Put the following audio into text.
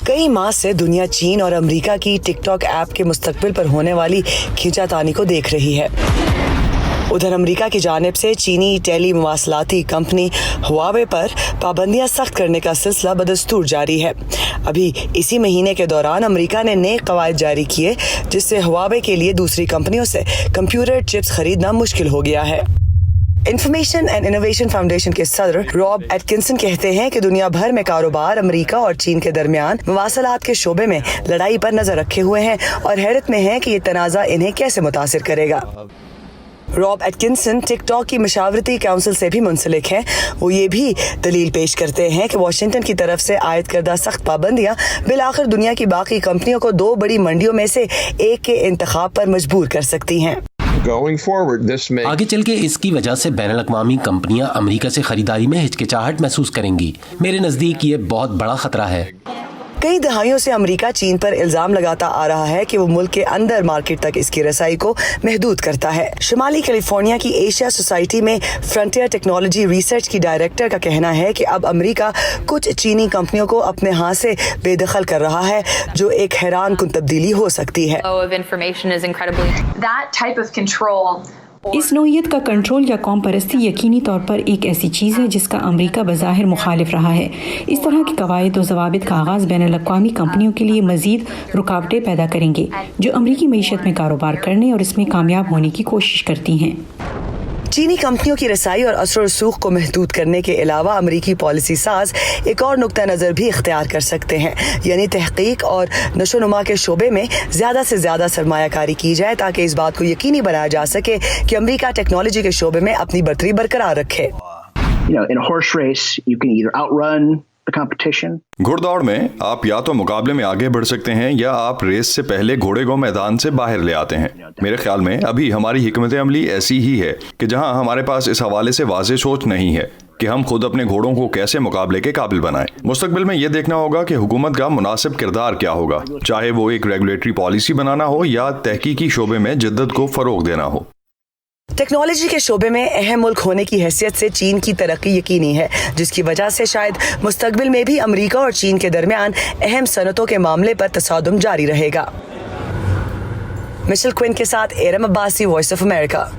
कई माह से दुनिया चीन और अमेरिका की टिकटॉक ऐप के मुस्तकबिल पर होने वाली खींचातानी को देख रही है। उधर अमेरिका की जानिब से चीनी टेली मवासलाती कंपनी हुआवे पर पाबंदियां सख्त करने का सिलसिला बदस्तूर जारी है। अभी इसी महीने के दौरान अमेरिका ने नए कवायद जारी किए, जिससे हुआवे के लिए दूसरी कंपनियों से कंप्यूटर चिप्स खरीदना मुश्किल हो गया है। इंफॉर्मेशन एंड इनोवेशन फाउंडेशन के सदर रॉब एटकिंसन कहते हैं कि दुनिया भर में कारोबार अमेरिका और चीन के दरमियान मवासलात के शोबे में लड़ाई पर नजर रखे हुए हैं और हैरत में हैं कि ये तनाज़ा इन्हें कैसे मुतासिर करेगा। रॉब एटकिंसन टिकटॉक की मशावरती काउंसिल से भी मुंसलिक हैं। वो ये भी दलील पेश करते हैं कि वाशिंगटन की तरफ से आयद करदा सख्त पाबंदियां बिलाखिर दुनिया की बाकी कंपनियों को दो बड़ी मंडियों में से एक के इंतखाब पर मजबूर कर सकती हैं। आगे चल के इसकी वजह से बैनुल अक़वामी कंपनियां अमेरिका से खरीदारी में हिचकिचाहट महसूस करेंगी। मेरे नज़दीक ये बहुत बड़ा खतरा है। कई दहाइयों से अमेरिका चीन पर इल्जाम लगाता आ रहा है कि वो मुल्क के अंदर मार्केट तक इसकी रसाई को महदूद करता है। शुमाली कैलिफोर्निया की एशिया सोसाइटी में फ्रंटियर टेक्नोलॉजी रिसर्च की डायरेक्टर का कहना है कि अब अमेरिका कुछ चीनी कंपनियों को अपने हाथ से बेदखल कर रहा है, जो एक हैरान कुन तब्दीली हो सकती है। इस नौइयत का कंट्रोल या कौम परस्ती यकीनी तौर पर एक ऐसी चीज़ है जिसका अमेरिका बज़ाहिर मुखालिफ रहा है। इस तरह के कवायद और ज़वाबित का आगाज़ बैनुल अक़वामी कंपनियों के लिए मज़ीद रुकावटें पैदा करेंगे, जो अमेरिकी मईशत में कारोबार करने और इसमें कामयाब होने की कोशिश करती हैं। चीनी कंपनियों की रसाई और असर रसूख को महदूद करने के अलावा अमेरिकी पॉलिसी साज एक और नुक्ता नज़र भी इख्तियार कर सकते हैं, यानी तहकीक और नशोनुमा के शोबे में ज़्यादा से ज़्यादा सरमायाकारी की जाए, ताकि इस बात को यकीनी बनाया जा सके कि अमेरिका टेक्नोलॉजी के शोबे में अपनी बढ़तरी बरकरार रखे। घुड़दौड़ में आप या तो मुकाबले में आगे बढ़ सकते हैं या आप रेस से पहले घोड़े को मैदान से बाहर ले आते हैं। मेरे ख्याल में अभी हमारी हिकमत अमली ऐसी ही है कि जहां हमारे पास इस हवाले से वाज़ेह सोच नहीं है कि हम खुद अपने घोड़ों को कैसे मुकाबले के काबिल बनाएं। मुस्तकबिल में यह देखना होगा कि हुकूमत का मुनासिब किरदार क्या होगा, चाहे वो एक रेगुलेटरी पॉलिसी बनाना हो या तहकीकी शोबे में जिद्दत को फरोग देना हो। टेक्नोलॉजी के शोबे में अहम मुल्क होने की हैसियत से चीन की तरक्की यकीनी है, जिसकी वजह से शायद मुस्तकबिल में भी अमेरिका और चीन के दरमियान अहम सनतों के मामले पर तसादुम जारी रहेगा। मिशेल क्विन के साथ एरम अब्बासी, वॉइस ऑफ अमेरिका।